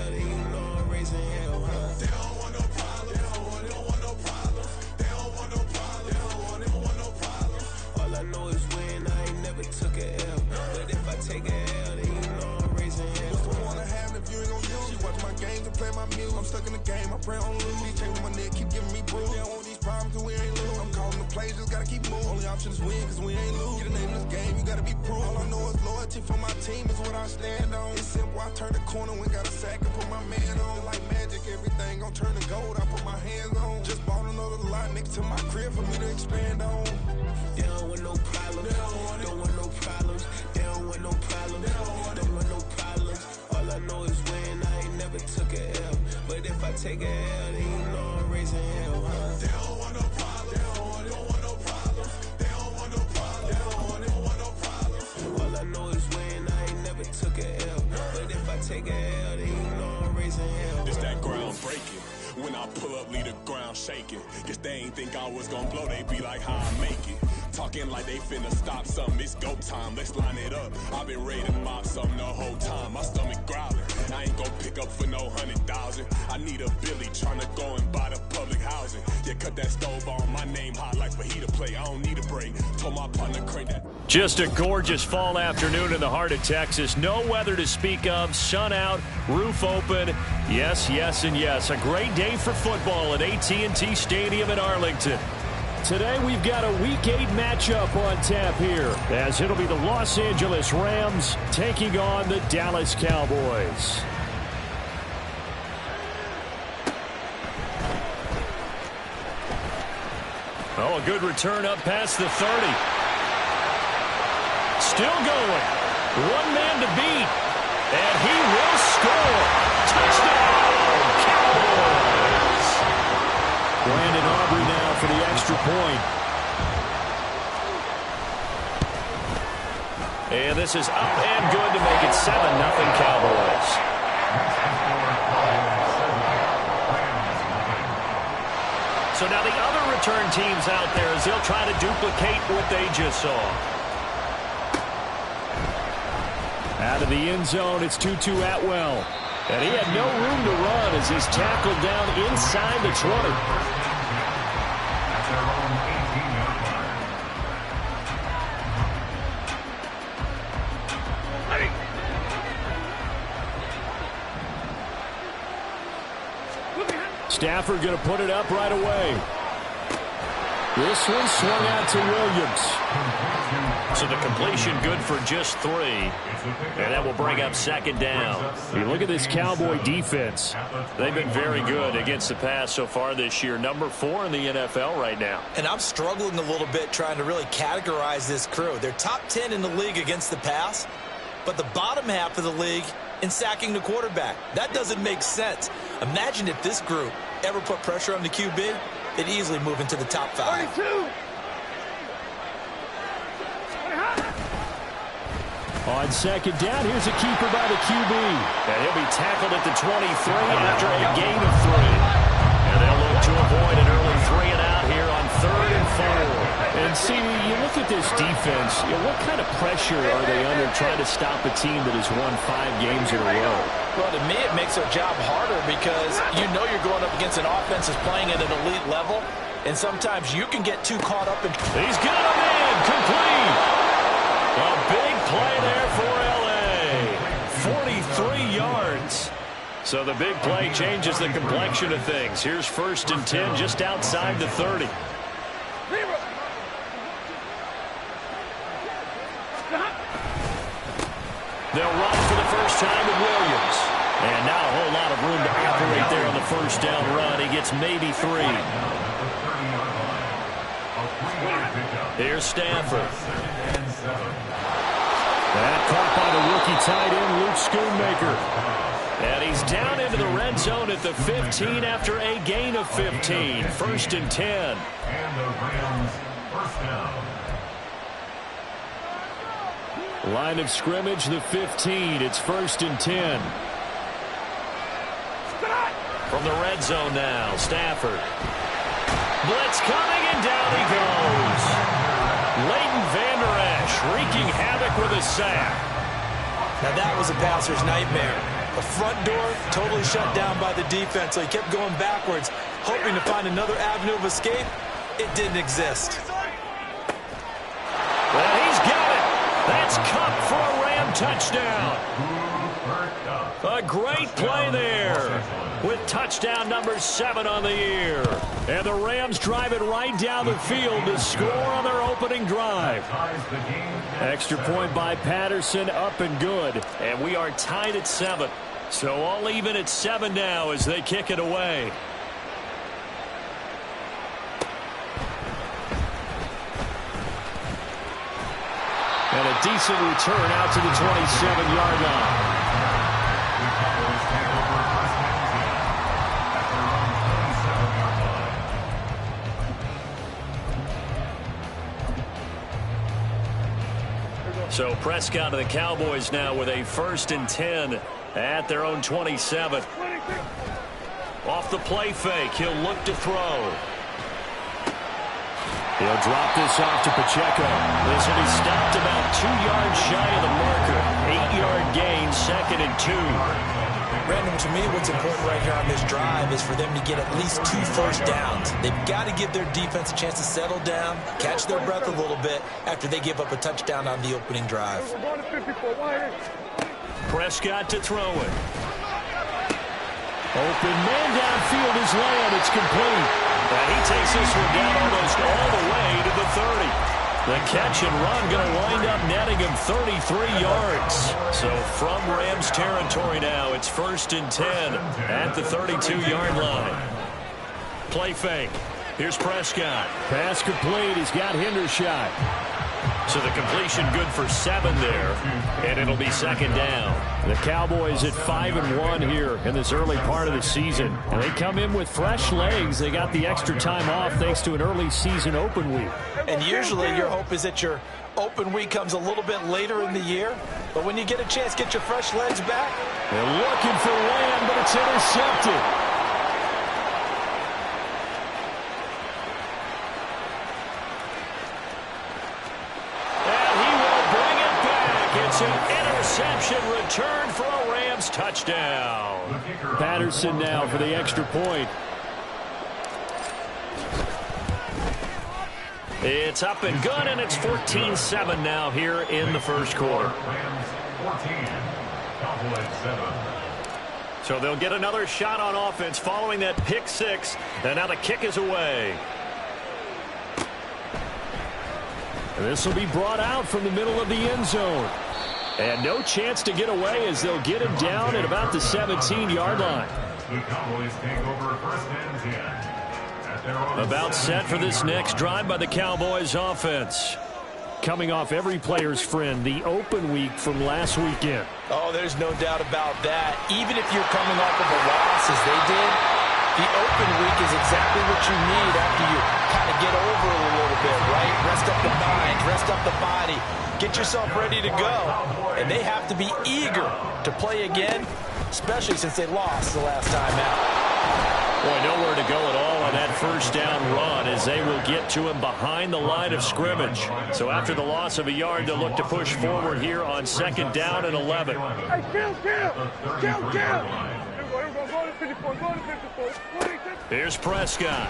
L, then you know I'm raising hell, huh? They don't want no problems. They don't want no problems. They don't want no problems. They don't want no problems. All I know is win. I ain't never took a L. But if I take a L, then you know I'm raising hell. What's the point of having if you ain't gon' use? She watch my games and play my music. I'm stuck in the game. I pray on lose. These chains on my neck keep giving me bruise. They don't want these problems 'cause we ain't lose. I'm calling the plays, just gotta keep moving. Only option is win 'cause we ain't lose. Get a name in this game, you gotta be proof. All I know is loyalty for my team is what I stand on. It's simple. I turn the corner when got a sack and put my man on. Like magic, everything gon' turn to gold. I put my hands on. Just bought another lot next to my crib for me to expand on. They don't want no problems. Don't want no problems. They don't want no problems. Don't want no problems. All I know is win. I ain't never took a L. But if I take a L, then you know I'm raising hell, huh? They don't want no problems. They don't want no problems. They don't want no problems. They don't want no problems. All I know is win. I ain't never took a L. But if I take a L, then you know I'm raising hell. It's that ground breaking. When I pull up, leave the ground shaking. Guess they ain't think I was gonna blow, they be like, how I make it. Talking like they finna stop something, it's go time, let's line it up. I've been ready to mob something the whole time, my stomach growling. I ain't gon' pick up for no 100,000. I need a Billy tryna go and buy the public housing. Yeah, cut that stove on, my name hot like fajita play. I don't need a break, told my partner crank that. Just a gorgeous fall afternoon in the heart of Texas. No weather to speak of, sun out, roof open. Yes, yes, and yes. A great day for football at AT&T Stadium in Arlington. Today we've got a Week 8 matchup on tap here, as it'll be the Los Angeles Rams taking on the Dallas Cowboys. Oh, a good return up past the 30. Still going. One man to beat. And he will score. Touchdown, Cowboys. Brandon Aubrey now for the extra point. And this is up and good to make it 7-0 Cowboys. So now the other return teams out there as they'll try to duplicate what they just saw. Out of the end zone, it's Tutu Atwell. And he had no room to run as he's tackled down inside the 20. Stafford going to put it up right away. This one swung out to Williams. So the completion good for just 3. And that will bring up second down. You look at this Cowboy defense. They've been very good against the pass so far this year. Number 4 in the NFL right now. And I'm struggling a little bit trying to really categorize this crew. They're top 10 in the league against the pass, but the bottom half of the league in sacking the quarterback. That doesn't make sense. Imagine if this group ever put pressure on the QB, they'd easily move into the top 5. 32. On second down, here's a keeper by the QB. And he'll be tackled at the 23 after a gain of 3. And they'll look to avoid an early 3 and out here on 3rd and 4. And see, you look at this defense, what kind of pressure are they under trying to stop a team that has won 5 games in a row? Well, to me, it makes their job harder because you know you're going up against an offense that's playing at an elite level, and sometimes you can get too caught up in... He's got him in, complete. A big play there for L.A. 43 yards. So the big play changes the complexion of things. Here's 1st and 10 just outside the 30. They'll run for the first time with Williams. And not a whole lot of room to operate there on the first down run. He gets maybe 3. Here's Stafford. That caught by the rookie tight end, Luke Schoonmaker. And he's down into the red zone at the 15 after a gain of 15. 1st and 10. And the Rams first down. Line of scrimmage, the 15. It's 1st and 10. From the red zone now, Stafford. Blitz coming, and down he goes. Leighton Vander Esch wreaking havoc with a sack. Now that was a passer's nightmare. The front door totally shut down by the defense, so he kept going backwards, hoping to find another avenue of escape. It didn't exist. Well, he's got it. That's Cup for a Ram touchdown. A great play there with touchdown number 7 on the year. And the Rams drive it right down the field to score on their opening drive. Extra point by Patterson, up and good. And we are tied at 7. So all even at 7 now as they kick it away. And a decent return out to the 27-yard line. So Prescott and the Cowboys now with a 1st and 10 at their own 27. Off the play fake, he'll look to throw. He'll drop this off to Pacheco. This will be stopped about 2 yards shy of the marker. 8-yard gain, 2nd and 2. Brandon, to me, what's important right here on this drive is for them to get at least 2 first downs. They've got to give their defense a chance to settle down, catch their breath a little bit after they give up a touchdown on the opening drive. Prescott to throw it. Open man downfield is Lamb. It's complete. And he takes this one down almost all the way to the 30. The catch and run going to wind up netting him 33 yards. So from Rams territory now, it's 1st and 10 at the 32-yard line. Play fake. Here's Prescott. Pass complete. He's got Hendershot. So the completion good for 7 there, and it'll be 2nd down. The Cowboys at 5-1 here in this early part of the season. And they come in with fresh legs. They got the extra time off thanks to an early season open week. And usually your hope is that your open week comes a little bit later in the year. But when you get a chance to get your fresh legs back. They're looking for Lamb, but it's intercepted. It's an interception return for a Rams touchdown. Patterson now for the extra point. It's up and good, and it's 14-7 now here in the first quarter. Rams 14, Cowboys 7. So they'll get another shot on offense following that pick 6, and now the kick is away. And this will be brought out from the middle of the end zone. And no chance to get away as they'll get him down at about the 17-yard line. The Cowboys take over 1st and 10. At their own About set for this next drive by the Cowboys offense. Coming off every player's friend, the open week from last weekend. Oh, there's no doubt about that. Even if you're coming off of a loss as they did, the open week is exactly what you need after you kind of get over it a little bit, right? Rest up the mind, rest up the body, get yourself ready to go. And they have to be eager to play again, especially since they lost the last time out. Boy, nowhere to go at all on that 1st down run as they will get to him behind the line of scrimmage. So after the loss of a yard, they'll look to push forward here on 2nd down and 11. Here's Prescott.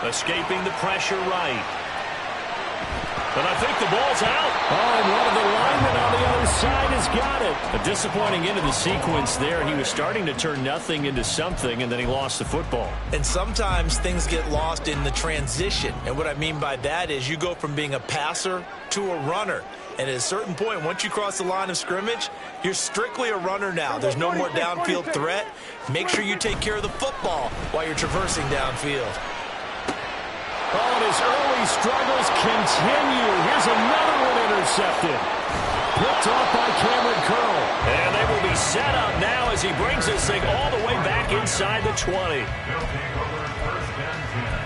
Escaping the pressure right. But I think the ball's out. Oh, and one of the linemen on the other side has got it. A disappointing end of the sequence there. He was starting to turn nothing into something, and then he lost the football. And sometimes things get lost in the transition. And what I mean by that is you go from being a passer to a runner. And at a certain point, once you cross the line of scrimmage, you're strictly a runner now. There's no more downfield threat. Make sure you take care of the football while you're traversing downfield. Oh, and his early struggles continue. Here's another one intercepted. Picked off by Cameron Curl. And they will be set up now as he brings this thing all the way back inside the 20. They'll take over 1st and 10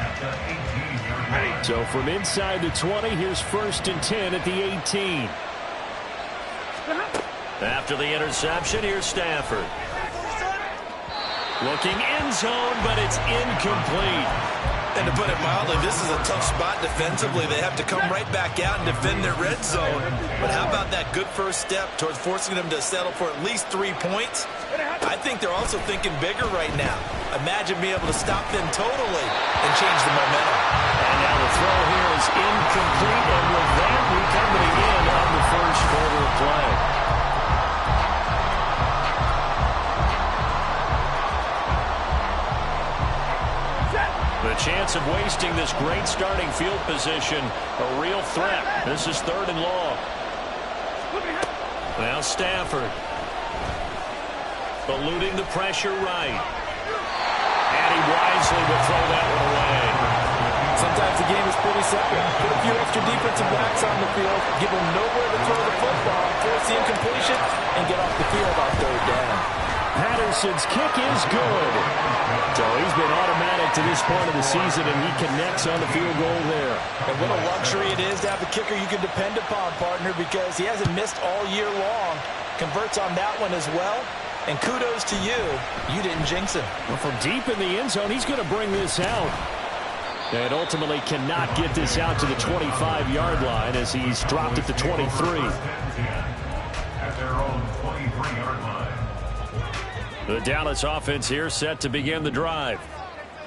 at the 18-yard line. So from inside the 20, here's 1st and 10 at the 18. After the interception, here's Stafford. Looking end zone, but it's incomplete. And to put it mildly, this is a tough spot defensively. They have to come right back out and defend their red zone. But how about that good first step towards forcing them to settle for at least 3 points? I think they're also thinking bigger right now. Imagine being able to stop them totally and change the momentum. And now the throw here is incomplete. And with that, we come to the end of the first quarter of play. The chance of wasting this great starting field position, a real threat. This is 3rd and long. Now Stafford. Eluding the pressure right. And he wisely will throw that one away. Sometimes the game is pretty simple. Put a few extra defensive backs on the field, give them nowhere to throw the football, force the incompletion, and get off the field on 3rd down. Patterson's kick is good. So he's been automatic to this point of the season, and he connects on the field goal there. And what a luxury it is to have a kicker you can depend upon, partner, because he hasn't missed all year long. Converts on that one as well. And kudos to you. You didn't jinx him. Well, from deep in the end zone, he's going to bring this out. And ultimately cannot get this out to the 25-yard line as he's dropped at the 23. At their own 23-yard line. The Dallas offense here set to begin the drive.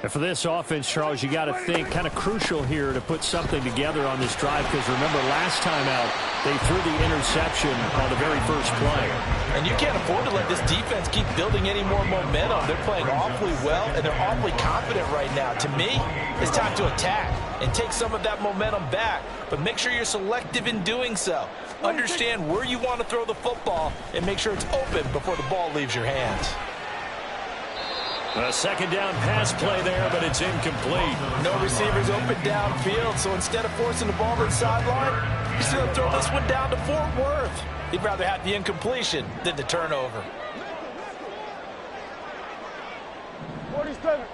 And for this offense, Charles, you got to think kind of crucial here to put something together on this drive, because remember last time out they threw the interception on the very first play. And you can't afford to let this defense keep building any more momentum. They're playing awfully well, and they're awfully confident right now. To me, it's time to attack and take some of that momentum back, but make sure you're selective in doing so. Understand where you want to throw the football and make sure it's open before the ball leaves your hands. A 2nd down pass play there, but it's incomplete. No receivers open downfield, so instead of forcing the ball to the sideline, he's going to throw this one down to Fort Worth. He'd rather have the incompletion than the turnover. 47.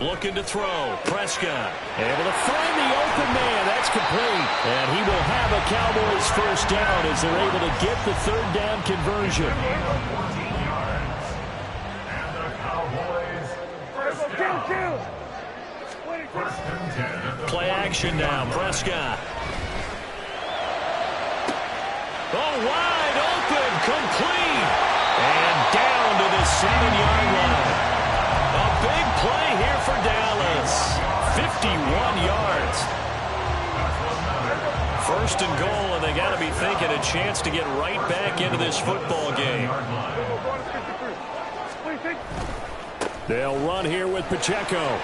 Looking to throw. Prescott able to find the open man. That's complete. And he will have a Cowboys first down as they're able to get the 3rd down conversion. 14 yards. And the Cowboys first down. First and 10. Play action now. Prescott. Oh, wide open. Complete. And down to the 7-yard line. A big play here for Dallas. 51 yards. 1st and goal, and they got to be thinking a chance to get right back into this football game. They'll run here with Pacheco.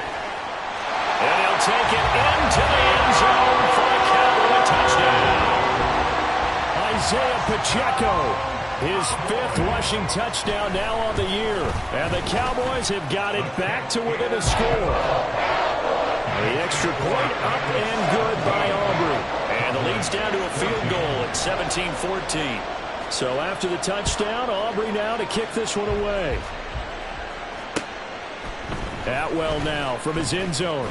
And he'll take it into the end zone for a Cowboy touchdown. Isaiah Pacheco. His 5th rushing touchdown now on the year. And the Cowboys have got it back to within a score. The extra point up and good by Aubrey. And the lead's down to a field goal at 17-14. So after the touchdown, Aubrey now to kick this one away. Atwell now from his end zone.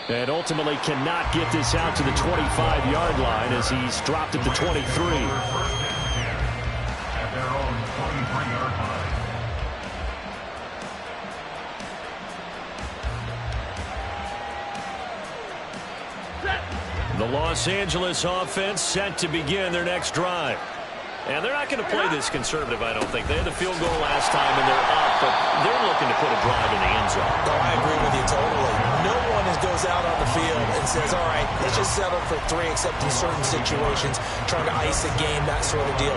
And ultimately cannot get this out to the 25-yard line as he's dropped at the 23. At their own 23-yard line. The Los Angeles offense set to begin their next drive. And they're not going to play this conservative, I don't think. They had the field goal last time, and they're up, but they're looking to put a drive in the end zone. Oh, I agree with you totally. No one goes out on the field and says, all right, let's just settle for 3, except in certain situations, trying to ice a game, that sort of deal.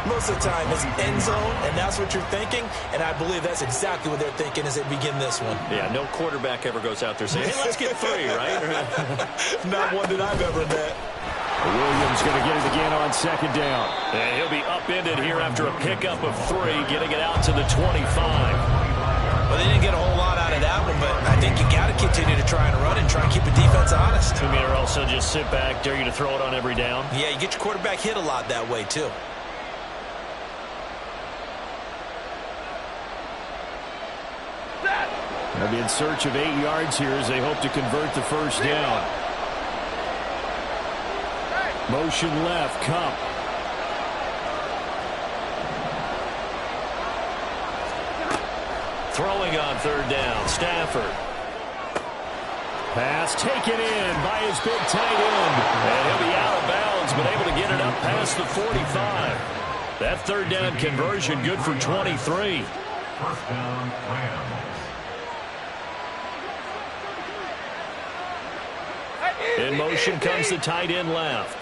Most of the time, it's end zone, and that's what you're thinking, and I believe that's exactly what they're thinking as they begin this one. Yeah, no quarterback ever goes out there saying, hey, let's get 3, right? Not one that I've ever met. Williams going to get it again on 2nd down. And he'll be upended here after a pickup of 3, getting it out to the 25. Well, they didn't get a whole lot out of that one, but I think you got to continue to try and run and try and keep the defense honest. I mean, or also just sit back, dare you to throw it on every down. Yeah, you get your quarterback hit a lot that way, too. They'll be in search of 8 yards here as they hope to convert the first down. Motion left, Cup. Throwing on third down, Stafford. Pass taken in by his big tight end. And he'll be out of bounds, but able to get it up past the 45. That third down conversion good for 23. First down, Rams. In motion comes the tight end left.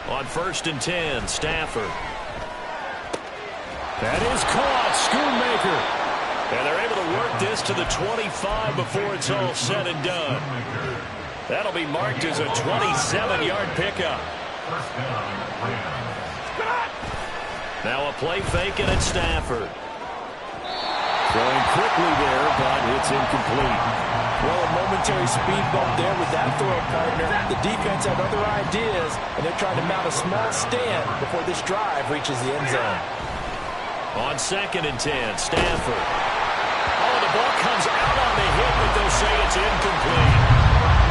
On 1st and 10, Stafford. That is caught. Schoonmaker. And they're able to work this to the 25 before it's all said and done. That'll be marked as a 27-yard pickup. First down, Rams. Now a play fake, and it's Stafford. Throwing quickly there, but it's incomplete. Well, a momentary speed bump there with that throw partner. The defense had other ideas, and they're trying to mount a small stand before this drive reaches the end zone. On 2nd and 10, Stafford. Oh, the ball comes out on the hit, but they'll say it's incomplete.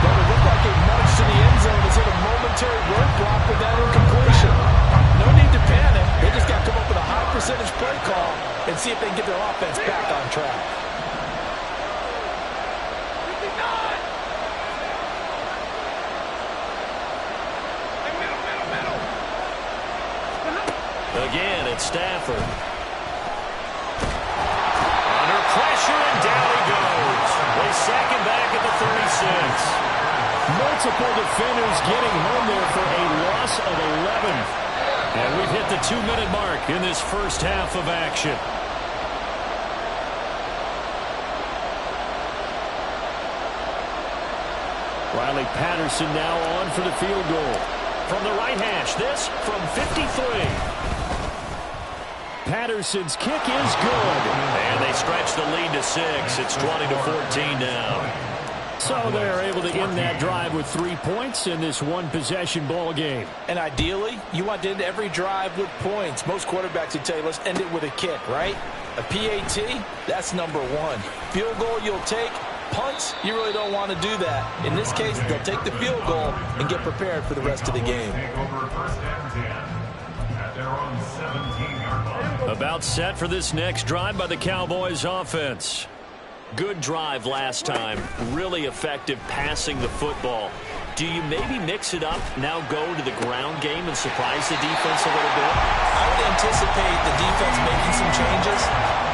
But it looked like a nudge to the end zone has hit a momentary roadblock with that incompletion. No need to panic. They just got to come up with a high percentage play call and see if they can get their offense back on track. Again, it's Stafford. Under pressure, and down he goes. They sack him back at the 36. Multiple defenders getting home there for a loss of 11. And we've hit the 2-minute mark in this first half of action. Riley Patterson now on for the field goal. From the right hash, this from 53. Patterson's kick is good. And they stretch the lead to 6. It's 20-14 now. So they're able to end that drive with 3 points in this one-possession ball game. And ideally, you want to end every drive with points. Most quarterbacks would tell you, let's end it with a kick, right? A PAT, that's number 1. Field goal you'll take. Punts, you really don't want to do that. In this case, they'll take the field goal and get prepared for the rest of the game. Take over 1st and 10 at their own 17-yard line. About set for this next drive by the Cowboys offense. Good drive last time. Really effective passing the football. Do you maybe mix it up, now go to the ground game and surprise the defense a little bit? I would anticipate the defense making some changes,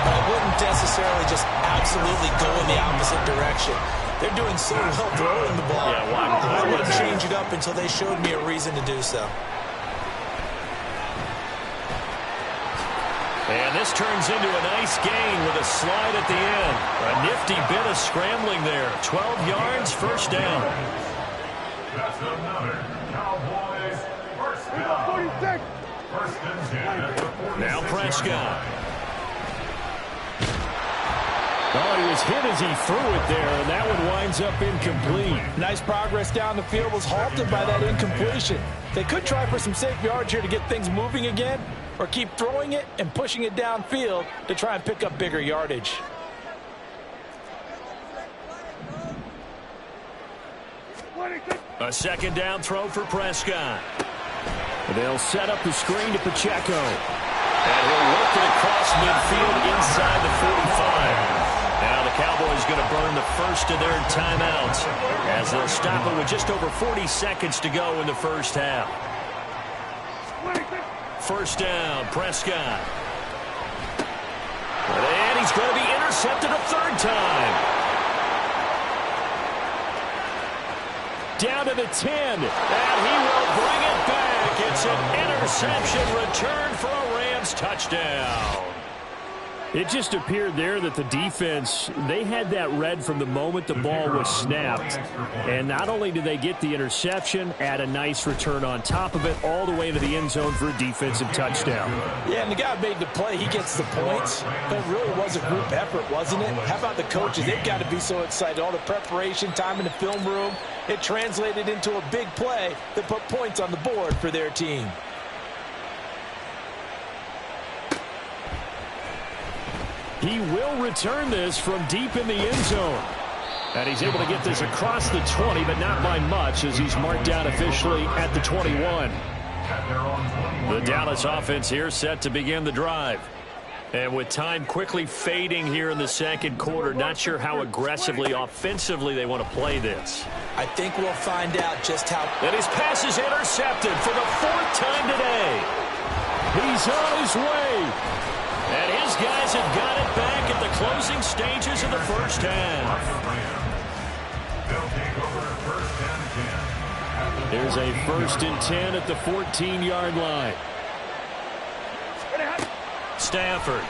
but I wouldn't necessarily just absolutely go in the opposite direction. They're doing so well throwing the ball. Yeah, why? I wouldn't change it up until they showed me a reason to do so. And this turns into a nice gain with a slide at the end. A nifty bit of scrambling there. 12 yards, first down. That's another Cowboys first down. 1st and 10 at the 46. Now Prescott. Oh, he was hit as he threw it there, and that one winds up incomplete. Nice progress down the field was halted by that incompletion. They could try for some safe yards here to get things moving again, or keep throwing it and pushing it downfield to try and pick up bigger yardage. A second down throw for Prescott. They'll set up the screen to Pacheco. And he'll work it across midfield inside the 45. Now the Cowboys going to burn the first of their timeouts as they'll stop it with just over 40 seconds to go in the first half. First down, Prescott. And he's going to be intercepted a third time. Down to the 10, and he will bring it back. It's an interception return for a Rams touchdown. It just appeared there that the defense, they had that read from the moment the ball was snapped. And not only did they get the interception, add a nice return on top of it, all the way into the end zone for a defensive touchdown. Yeah, and the guy made the play. He gets the points. But it really was a group effort, wasn't it? How about the coaches? They've got to be so excited. All the preparation, time in the film room, it translated into a big play that put points on the board for their team. He will return this from deep in the end zone. And he's able to get this across the 20, but not by much, as he's marked down officially at the 21. The Dallas offense here set to begin the drive. And with time quickly fading here in the second quarter, not sure how aggressively, offensively they want to play this. I think we'll find out just how. And his pass is intercepted for the 4th time today. He's on his way. And his guys have got it back at the closing stages of the first half. They'll take over first and 10. There's a 1st and 10 at the 14-yard line. Stafford.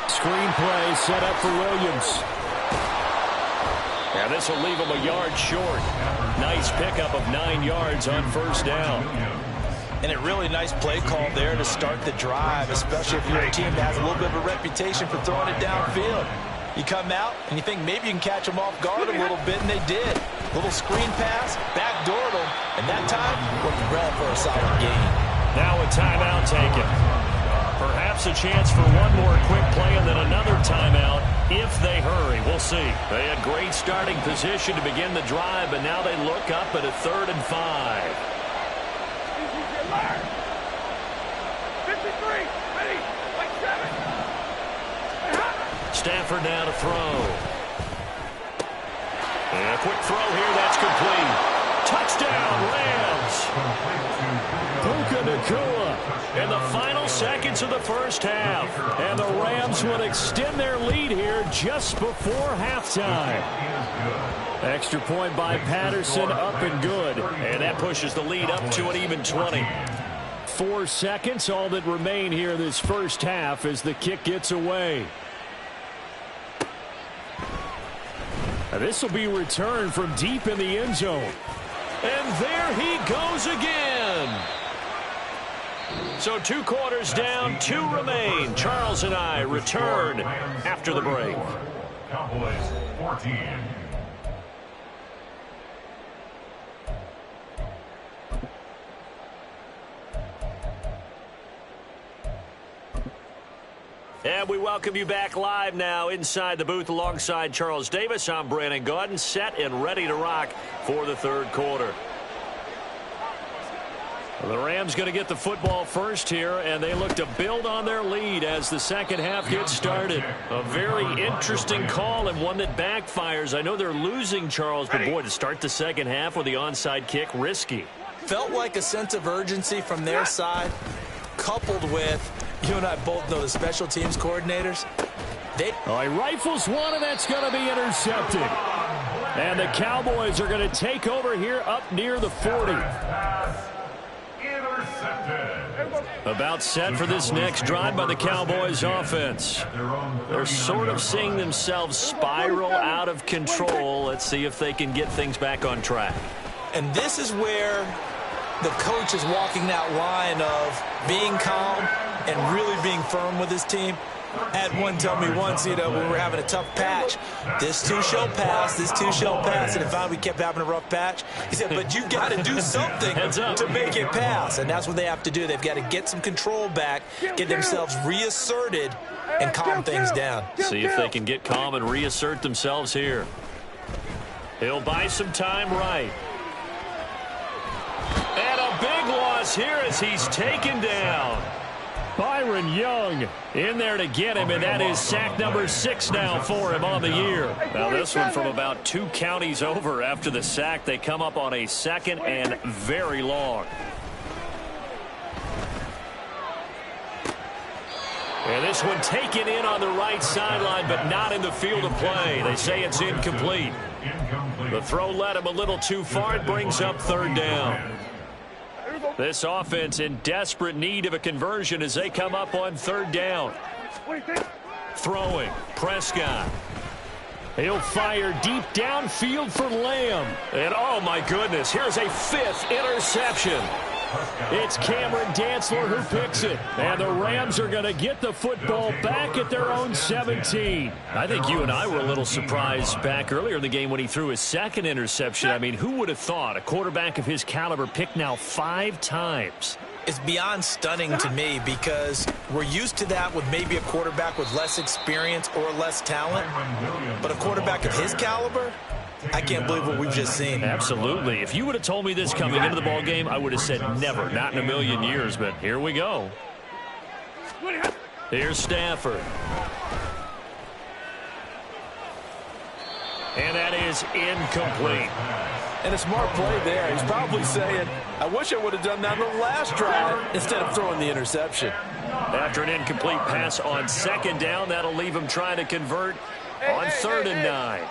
Screen play set up for Williams. And this will leave him a yard short. Nice pickup of 9 yards on 1st down. And a really nice play call there to start the drive, especially if you're a team that has a little bit of a reputation for throwing it downfield. You come out and you think maybe you can catch them off guard a little bit, and they did. Little screen pass, backdoored them, and that time worked well for a solid gain. Now a timeout taken. Perhaps a chance for one more quick play and then another timeout if they hurry. We'll see. They had great starting position to begin the drive, but now they look up at a 3rd and 5. Stafford now to throw. And a quick throw here, that's complete. Touchdown, Rams. Puka Nacua in the final seconds of the first half. And the Rams would extend their lead here just before halftime. Extra point by Patterson, up and good. And that pushes the lead up to an even 20. 4 seconds, all that remain here this first half as the kick gets away. This will be returned from deep in the end zone. And there he goes again. So 2 quarters down, 2 remain. Charles and I return after the break. Cowboys 14. And we welcome you back live now inside the booth alongside Charles Davis. I'm Brandon Gaudin, set and ready to rock for the 3rd quarter. The Rams going to get the football first here, and they look to build on their lead as the second half gets started. A very interesting call and one that backfires. I know they're losing, Charles, but boy, to start the second half with the onside kick, risky. Felt like a sense of urgency from their side, coupled with, you and I both know the special teams coordinators. He rifles one, and that's going to be intercepted. And the Cowboys are going to take over here up near the 40. About set for this next drive by the Cowboys offense. They're sort of seeing themselves spiral out of control. Let's see if they can get things back on track. And this is where the coach is walking that line of being calm and really being firm with his team. Had one tell me once, when we were having a tough patch, this too shall pass, this too shall pass. And finally we kept having a rough patch. He said, but you got to do something to make it pass. And that's what they have to do. They've got to get some control back, get themselves reasserted, and calm things down. See if they can get calm and reassert themselves here. He'll buy some time right. And a big loss here as he's taken down. Byron Young in there to get him, and that is sack number 6 now for him on the year. Now this one from about 2 counties over after the sack. They come up on a 2nd and very long. And this one taken in on the right sideline, but not in the field of play. They say it's incomplete. The throw led him a little too far. It brings up 3rd down. This offense in desperate need of a conversion as they come up on 3rd down. Throwing. Prescott. He'll fire deep downfield for Lamb. And oh my goodness, here's a 5th interception. It's Cameron Dantzler who picks it. And the Rams are going to get the football back at their own 17. I think you and I were a little surprised back earlier in the game when he threw his 2nd interception. I mean, who would have thought a quarterback of his caliber picked now 5 times? It's beyond stunning to me because we're used to that with maybe a quarterback with less experience or less talent. But a quarterback of his caliber, I can't believe what we've just seen. Absolutely. If you would have told me this coming into the ball game, I would have said never, not in a million years. But here we go. Here's Stafford. And that is incomplete. And a smart play there. He's probably saying, I wish I would have done that on the last drive instead of throwing the interception. After an incomplete pass on second down, that'll leave him trying to convert on 3rd and 9.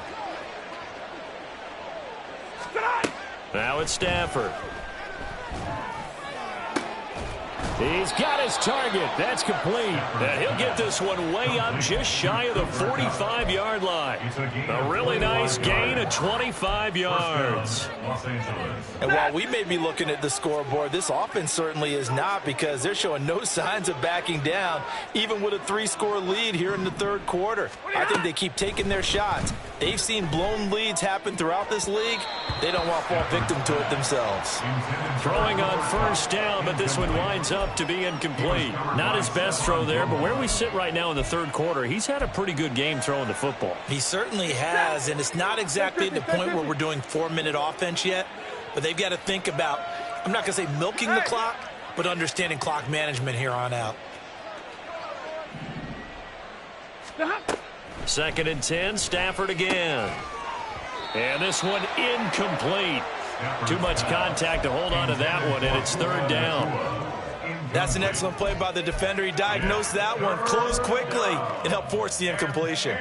Now it's Stafford. He's got his target. That's complete. And he'll get this one way up just shy of the 45-yard line. A really nice gain of 25 yards. And while we may be looking at the scoreboard, this offense certainly is not, because they're showing no signs of backing down, even with a 3-score lead here in the 3rd quarter. I think they keep taking their shots. They've seen blown leads happen throughout this league. They don't want to fall victim to it themselves. Throwing on 1st down, but this one winds up to be incomplete. Not his best throw there, but where we sit right now in the 3rd quarter, he's had a pretty good game throwing the football. He certainly has, and it's not exactly at the point where we're doing 4-minute offense yet, but they've got to think about, I'm not going to say milking the clock, but understanding clock management here on out. 2nd and 10, Stafford again. And this one incomplete. Too much contact to hold on to that one, and it's 3rd down. That's an excellent play by the defender. He diagnosed that one, closed quickly, and helped force the incompletion.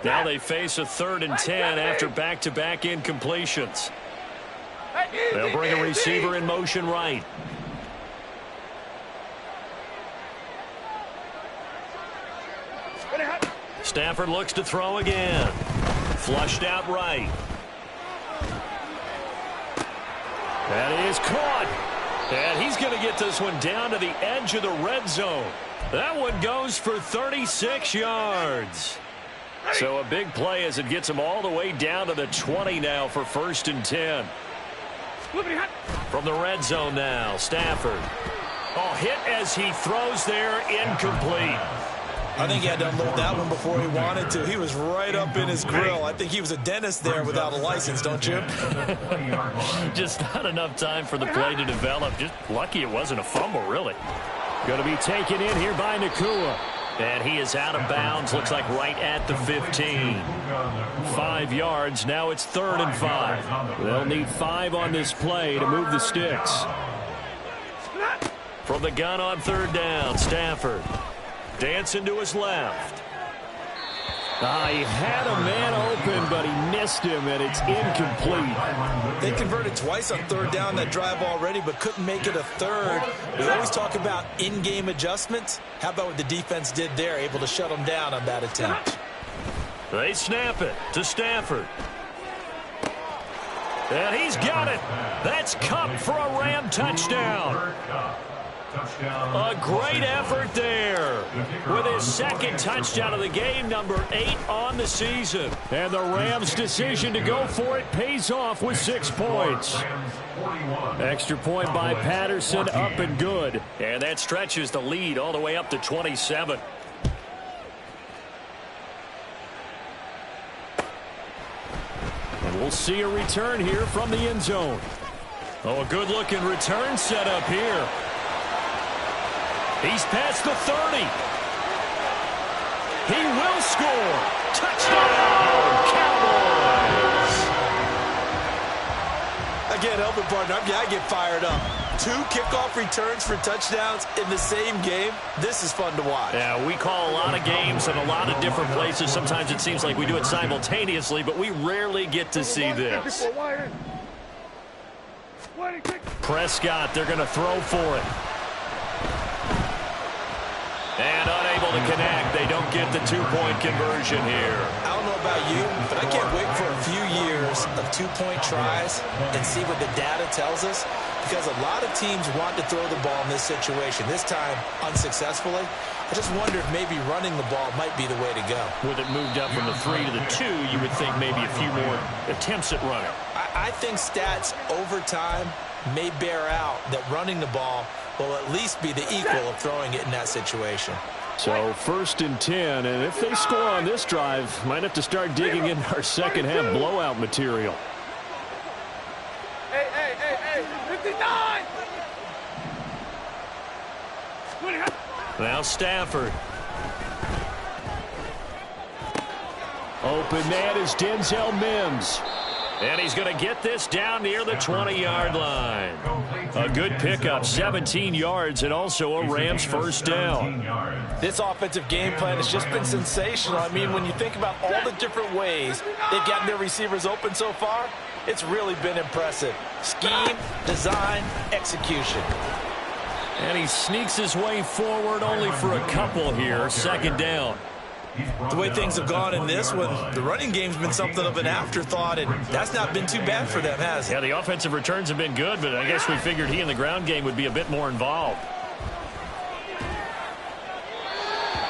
Now they face a 3rd and 10 after back-to-back incompletions. They'll bring a receiver in motion right. Stafford looks to throw again. Flushed out right. That is caught. And he's going to get this one down to the edge of the red zone. That one goes for 36 yards. So a big play as it gets him all the way down to the 20 now for 1st and 10. From the red zone now, Stafford. Oh, hit as he throws there, incomplete. I think he had to unload that one before he wanted to. He was right up in his grill. I think he was a dentist there without a license, don't you? Just not enough time for the play to develop. Just lucky it wasn't a fumble, really. Going to be taken in here by Nakua. And he is out of bounds. Looks like right at the 15. 5 yards. Now it's 3rd and 5. They'll need 5 on this play to move the sticks. From the gun on 3rd down, Stafford. Dancing to his left. He had a man open, but he missed him, and it's incomplete. They converted twice on 3rd down that drive already, but couldn't make it a 3rd. We always talk about in-game adjustments. How about what the defense did there, able to shut them down on that attempt? They snap it to Stafford. And he's got it. That's Cup for a Ram touchdown. A great effort there with his 2nd touchdown of the game, number 8 on the season. And the Rams' decision to go for it pays off with 6 points. Extra point by Patterson, up and good. And that stretches the lead all the way up to 27. And we'll see a return here from the end zone. Oh, a good-looking return set up here. He's past the 30. He will score. Touchdown, Cowboys. I can't help it, partner. I get fired up. 2 kickoff returns for touchdowns in the same game. This is fun to watch. Yeah, we call a lot of games in a lot of different places. Sometimes it seems like we do it simultaneously, but we rarely get to see this. Prescott, they're going to throw for it. And unable to connect. They don't get the 2-point conversion here. I don't know about you, but I can't wait for a few years of 2-point tries and see what the data tells us, because a lot of teams want to throw the ball in this situation. This time, unsuccessfully. I just wonder if maybe running the ball might be the way to go. With it moved up from the 3 to the 2, you would think maybe a few more attempts at running. I think stats over time may bear out that running the ball will at least be the equal of throwing it in that situation. So 1st and 10, and if they score on this drive, might have to start digging in our second half blowout material. Hey, 59! Now Stafford. Open man is Denzel Mims. And he's going to get this down near the 20-yard line. A good pickup, 17 yards, and also a Rams first down. This offensive game plan has just been sensational. I mean, when you think about all the different ways they've gotten their receivers open so far, it's really been impressive. Scheme, design, execution. And he sneaks his way forward only for a couple here. Second down. The way things have gone in this one, the running game's been something of an afterthought, and that's not been too bad for them, has it? Yeah, the offensive returns have been good, but I guess we figured he in the ground game would be a bit more involved.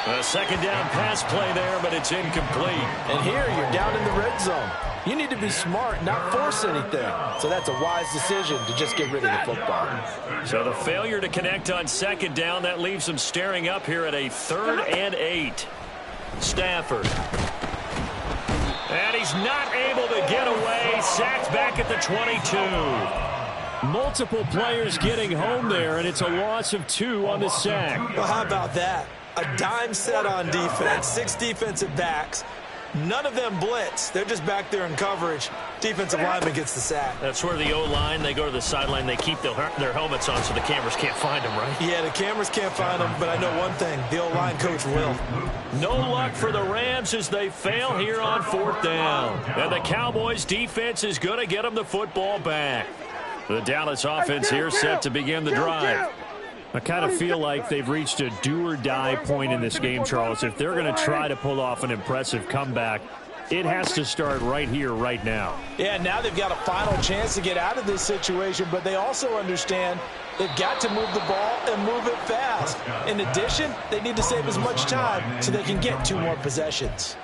A second down pass play there, but it's incomplete. And here you're down in the red zone. You need to be smart, not force anything. So that's a wise decision to just get rid of the football. So the failure to connect on second down, that leaves them staring up here at a 3rd and 8. Stafford. And he's not able to get away. Sacked back at the 22. Multiple players getting home there, and it's a loss of 2 on the sack. Well, how about that? A dime set on defense, 6 defensive backs. None of them blitz. They're just back there in coverage. Defensive lineman gets the sack. That's where the O-line, they go to the sideline, they keep their helmets on so the cameras can't find them, right? Yeah, the cameras can't find them, but I know one thing. The O-line coach will. No luck for the Rams as they fail here on 4th down. And the Cowboys defense is going to get them the football back. The Dallas offense here set to begin the drive. I kind of feel like they've reached a do-or-die point in this game, Charles. If they're going to try to pull off an impressive comeback, it has to start right here, right now. Yeah, now they've got a final chance to get out of this situation, but they also understand they've got to move the ball and move it fast. In addition, they need to save as much time so they can get 2 more possessions.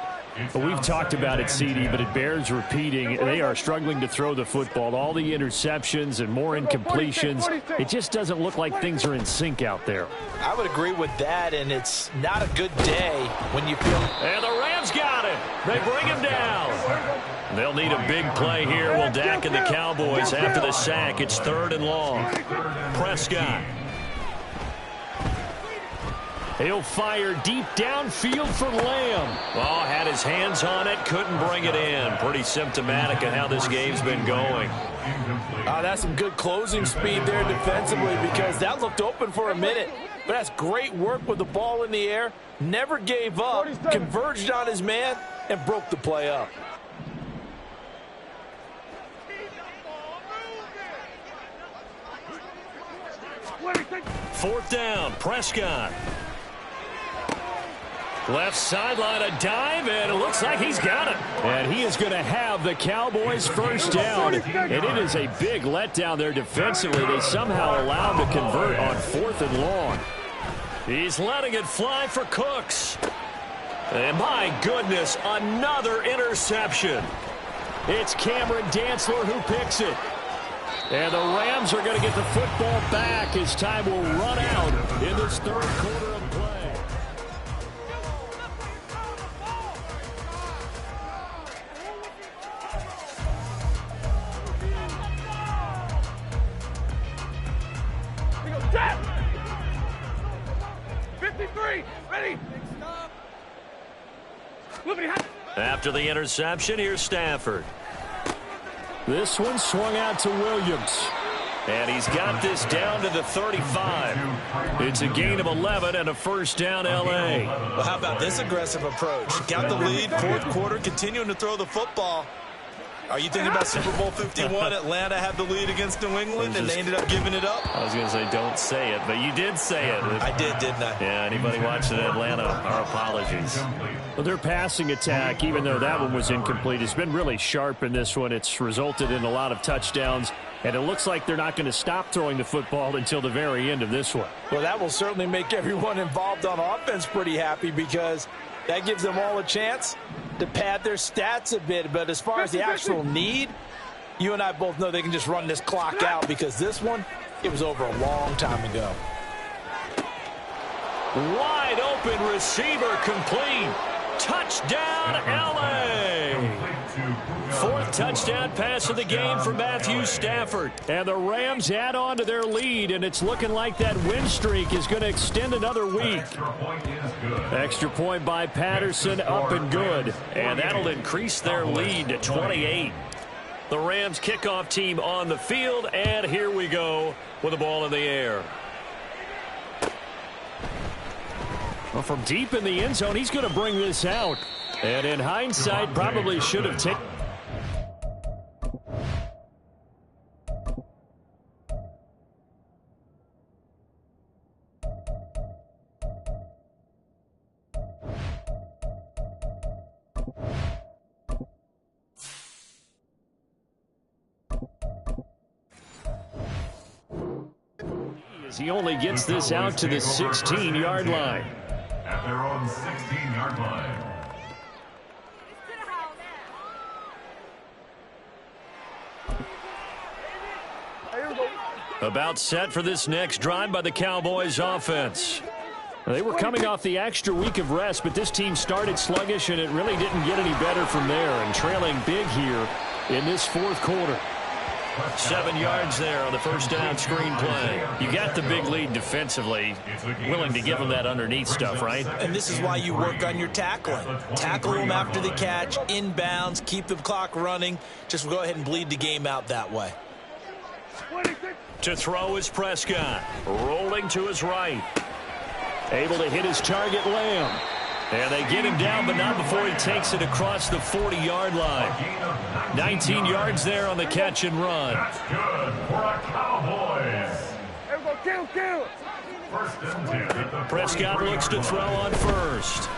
Well, we've talked about it, CD, but it bears repeating. They are struggling to throw the football. All the interceptions and more incompletions. It just doesn't look like things are in sync out there. I would agree with that, and it's not a good day when you feel... And the Rams got him. They bring him down. They'll need a big play here. Will Dak and the Cowboys after the sack. It's 3rd and long. Prescott. He'll fire deep downfield for Lamb. Oh, had his hands on it, couldn't bring it in. Pretty symptomatic of how this game's been going. That's some good closing speed there defensively because that looked open for a minute. But that's great work with the ball in the air. Never gave up, converged on his man, and broke the play up. Fourth down, Prescott. Left sideline, a dive, and it looks like he's got it. And he is going to have the Cowboys first down. And it is a big letdown there defensively. They somehow allow him to convert on 4th and long. He's letting it fly for Cooks. And my goodness, another interception. It's Cameron Dantzler who picks it. And the Rams are going to get the football back as time will run out in this 3rd quarter of play. Set! 53, ready! After the interception, here's Stafford. This one swung out to Williams. And he's got this down to the 35. It's a gain of 11 and a first down, L.A. Well, how about this aggressive approach? Got the lead, 4th quarter, continuing to throw the football. Are you thinking about Super Bowl 51? Atlanta had the lead against New England, and they ended up giving it up? I was going to say don't say it, but you did say it. I did, didn't I? Yeah, anybody watching Atlanta, our apologies. Well, their passing attack, even though that one was incomplete, has been really sharp in this one. It's resulted in a lot of touchdowns, and it looks like they're not going to stop throwing the football until the very end of this one. Well, that will certainly make everyone involved on offense pretty happy because that gives them all a chance to pad their stats a bit. But as far as the actual need, you and I both know they can just run this clock out because this one, it was over a long time ago. Wide open receiver complete. Touchdown, L.A. Fourth touchdown pass of the game for Matthew Stafford. And the Rams add on to their lead, and it's looking like that win streak is going to extend another week. Extra point by Patterson, up and good. And that'll increase their lead to 28. The Rams kickoff team on the field, and here we go with the ball in the air. Well, from deep in the end zone, he's going to bring this out. And in hindsight, probably should have taken. He only gets this out to the 16-yard line. At their own 16-yard line. About set for this next drive by the Cowboys offense. They were coming off the extra week of rest, but this team started sluggish, and it really didn't get any better from there, and trailing big here in this fourth quarter. 7 yards there on the first down screen play. You got the big lead defensively, willing to give them that underneath stuff, right? And this is why you work on your tackling. Tackle them after the catch, inbounds, keep the clock running. Just go ahead and bleed the game out that way. To throw is Prescott. Rolling to his right. Able to hit his target, Lamb. And they get him down, but not before he takes it across the 40-yard line. 19 yards there on the catch and run. That's good for a Cowboys. Kill. First and 10 at the Prescott looks to throw on first.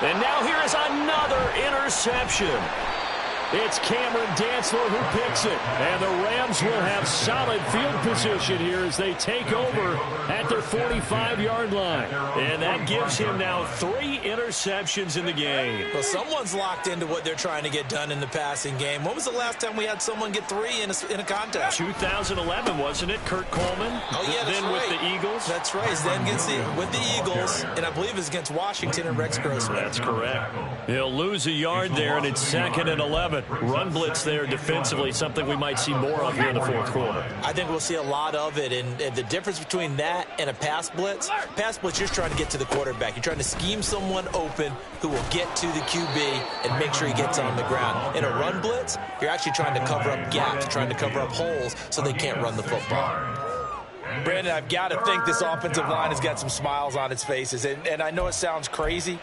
And now here is another interception. It's Cameron Dantzler who picks it. And the Rams will have solid field position here as they take over at their 45-yard line. And that gives him now 3 interceptions in the game. Well, someone's locked into what they're trying to get done in the passing game. When was the last time we had someone get 3 in a contest? 2011, wasn't it? Kurt Coleman. Oh, yeah, that's then right. with the Eagles. That's right. Then against with the Eagles, and I believe it's against Washington and Rex Grossman. That's correct. He'll lose a yard there, and it's 2nd and 11. Run blitz there defensively, something we might see more of here in the fourth quarter. I think we'll see a lot of it, and the difference between that and a pass blitz, you're trying to get to the quarterback. You're trying to scheme someone open who will get to the QB and make sure he gets on the ground. In a run blitz, you're actually trying to cover up gaps, trying to cover up holes so they can't run the football. Brandon, I've got to think this offensive line has got some smiles on its faces, and I know it sounds crazy,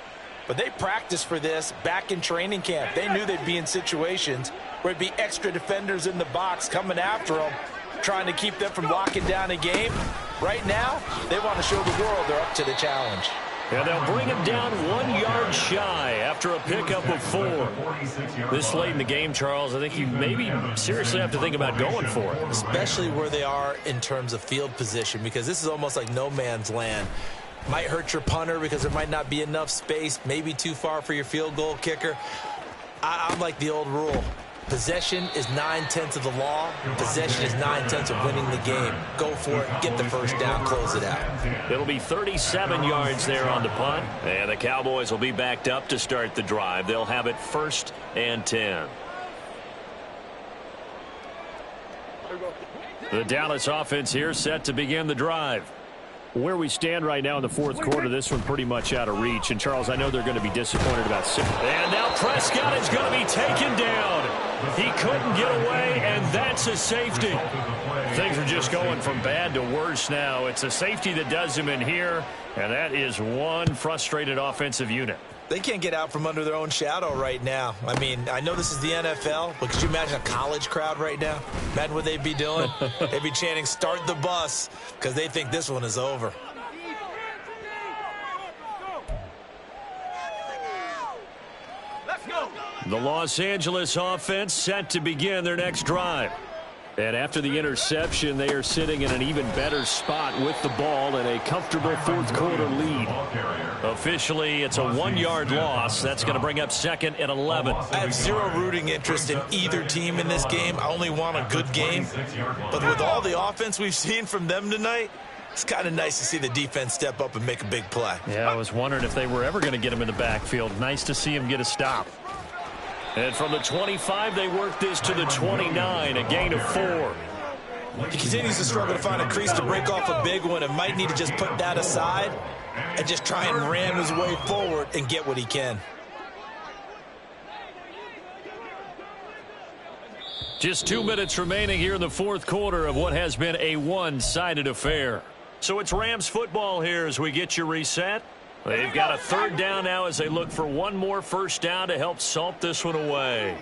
but they practiced for this back in training camp. They knew they'd be in situations where it'd be extra defenders in the box coming after them, trying to keep them from locking down a game. Right now, they want to show the world they're up to the challenge. And they'll bring him down 1 yard shy after a pickup of 4. This late in the game, Charles, I think you maybe seriously have to think about going for it. Especially where they are in terms of field position, because this is almost like no man's land. Might hurt your punter because there might not be enough space, maybe too far for your field goal kicker. I'm like the old rule. Possession is 9/10 of the law. Possession is 9/10 of winning the game. Go for it, get the first down, close it out. It'll be 37 yards there on the punt, and the Cowboys will be backed up to start the drive. They'll have it 1st and 10. The Dallas offense here set to begin the drive. Where we stand right now in the fourth quarter, this one pretty much out of reach. And, Charles, I know they're going to be disappointed about 6. And now Prescott is going to be taken down. He couldn't get away, and that's a safety. Things are just going from bad to worse now. It's a safety that does him in here, and that is one frustrated offensive unit. They can't get out from under their own shadow right now. I mean, I know this is the NFL, but could you imagine a college crowd right now? Imagine what they'd be doing. They'd be chanting, "Start the bus," because they think this one is over. The Los Angeles offense set to begin their next drive. And after the interception, they are sitting in an even better spot with the ball and a comfortable fourth quarter lead. Officially, it's a 1 yard loss. That's going to bring up 2nd and 11. I have zero rooting interest in either team in this game. I only want a good game. But with all the offense we've seen from them tonight, it's kind of nice to see the defense step up and make a big play. Yeah, I was wondering if they were ever going to get him in the backfield. Nice to see him get a stop. And from the 25, they work this to the 29, a gain of 4. He continues to struggle to find a crease to break off a big one and might need to just put that aside and just try and ram his way forward and get what he can. Just 2 minutes remaining here in the fourth quarter of what has been a one-sided affair. So it's Rams football here as we get you reset. They've got a third down now as they look for one more first down to help salt this one away.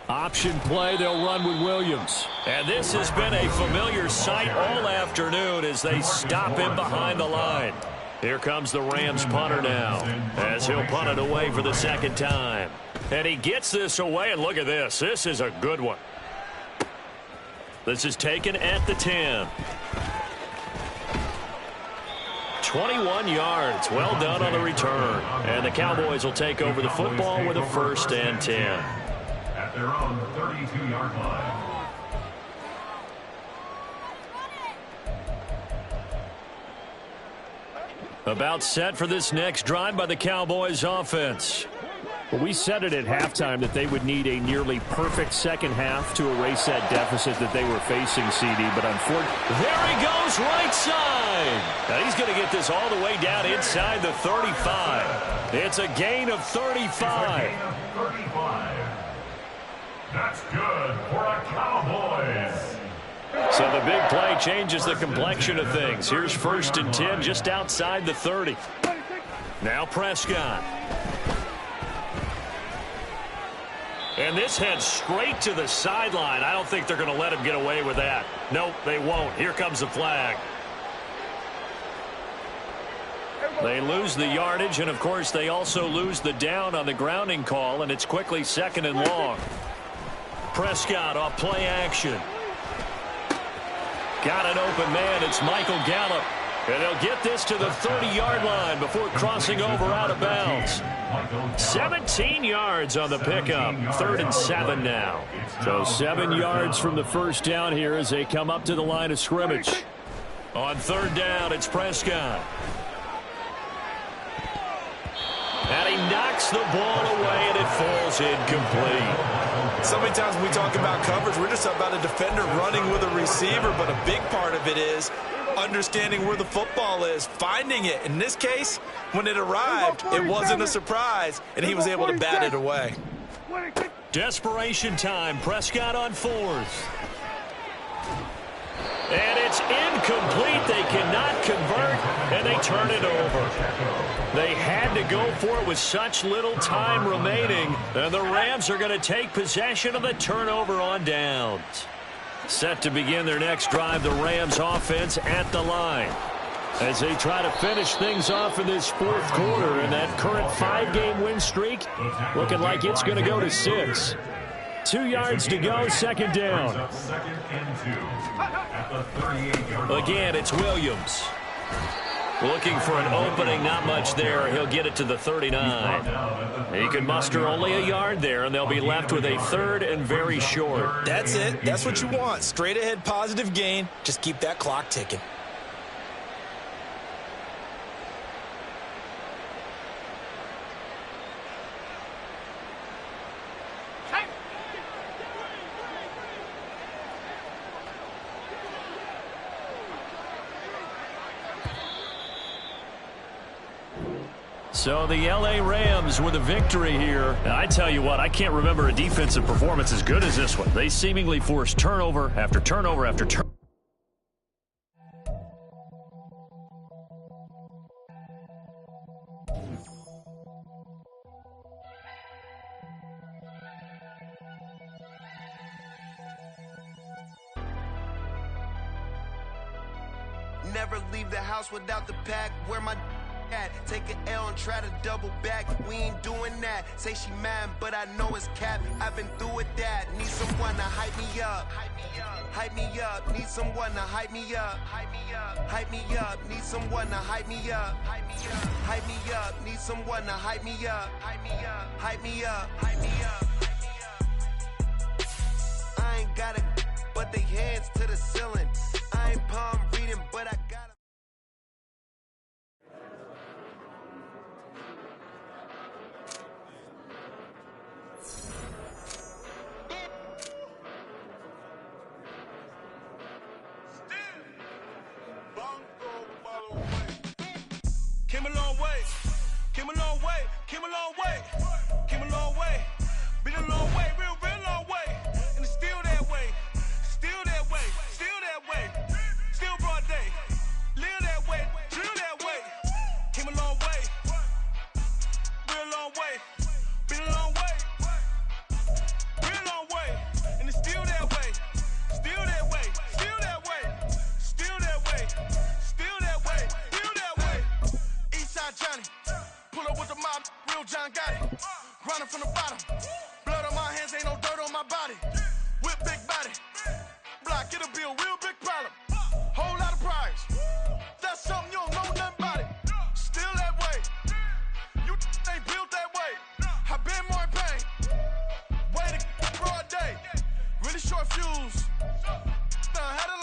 Option play, they'll run with Williams. And this has been a familiar sight all afternoon as they stop him behind the line. Here comes the Rams punter now as he'll punt it away for the second time. And he gets this away, and look at this. This is a good one. This is taken at the 10. 21 yards. Well done on the return. And the Cowboys will take over the football with a 1st and 10. At their own 32-yard line. About set for this next drive by the Cowboys offense. Well, we said it at halftime that they would need a nearly perfect second half to erase that deficit that they were facing, CD. But unfortunately, there he goes right side. Now he's going to get this all the way down inside the 35. It's a gain of 35. That's good for the Cowboys. So the big play changes the complexion of things. Here's 1st and 10 just outside the 30. Now Prescott. And this heads straight to the sideline. I don't think they're going to let him get away with that. Nope, they won't. Here comes the flag. They lose the yardage, and of course they also lose the down on the grounding call, and it's quickly 2nd and long. Prescott off play action. Got an open man. It's Michael Gallup. And they'll get this to the 30-yard line before crossing over out of bounds. 17 yards on the pickup. 3rd and 7 now. So 7 yards from the first down here as they come up to the line of scrimmage. On 3rd down, it's Prescott. And he knocks the ball away, and it falls incomplete. So many times when we talk about coverage, we're just about a defender running with a receiver, but a big part of it is understanding where the football is, finding it. In this case, when it arrived, it wasn't a surprise, and he was able to bat it away. Desperation time. Prescott on 4th. And it's incomplete. They cannot convert, and they turn it over. They had to go for it with such little time remaining, and the Rams are going to take possession of the turnover on downs. Set to begin their next drive, the Rams offense at the line as they try to finish things off in this fourth quarter, and that current 5-game win streak looking like it's going to go to 6. 2 yards to go, 2nd down. Again, it's Williams. Looking for an opening, not much there. He'll get it to the 39. He can muster only a yard there, and they'll be left with a 3rd and very short. That's it. That's what you want. Straight ahead positive gain. Just keep that clock ticking. So the L.A. Rams with a victory here. And I tell you what, I can't remember a defensive performance as good as this one. They seemingly forced turnover after turnover after turnover. Never leave the house without the pack. Where my at? Take an L and try to double back. We ain't doing that. Say she mad, but I know it's cap. I've been through with that. Need someone to hype me up. Hype me up. Need someone to hype me up. Hype me up. Need someone to hype me up. Hype me up. Need someone to hype me up. Hype me up. Hype me up. Hype me up. I ain't got it, but they hands to the ceiling. I ain't palm reading, but I got it. Came a long way, came a long way, came a long way, came a long way. Been a long way, real long way. And it's still that way, still that way, still that way. Still broad day, live that way, drill that way. Came a long way, real long way. Been a long way, real long way. And it's still that way, still that way, still that way, still that way, still that way, still that way. Eastside Johnny, pull up with the mob, real John Gotti. Grinding from the bottom, blood on my hands, ain't no dirt on my body. Whip big body, block, get a bill, real big problem. Whole lot of priors, that's something you don't know nothing about it. Still that way, you ain't built that way. I been more in pain, way to broad day. Really short fuse, had a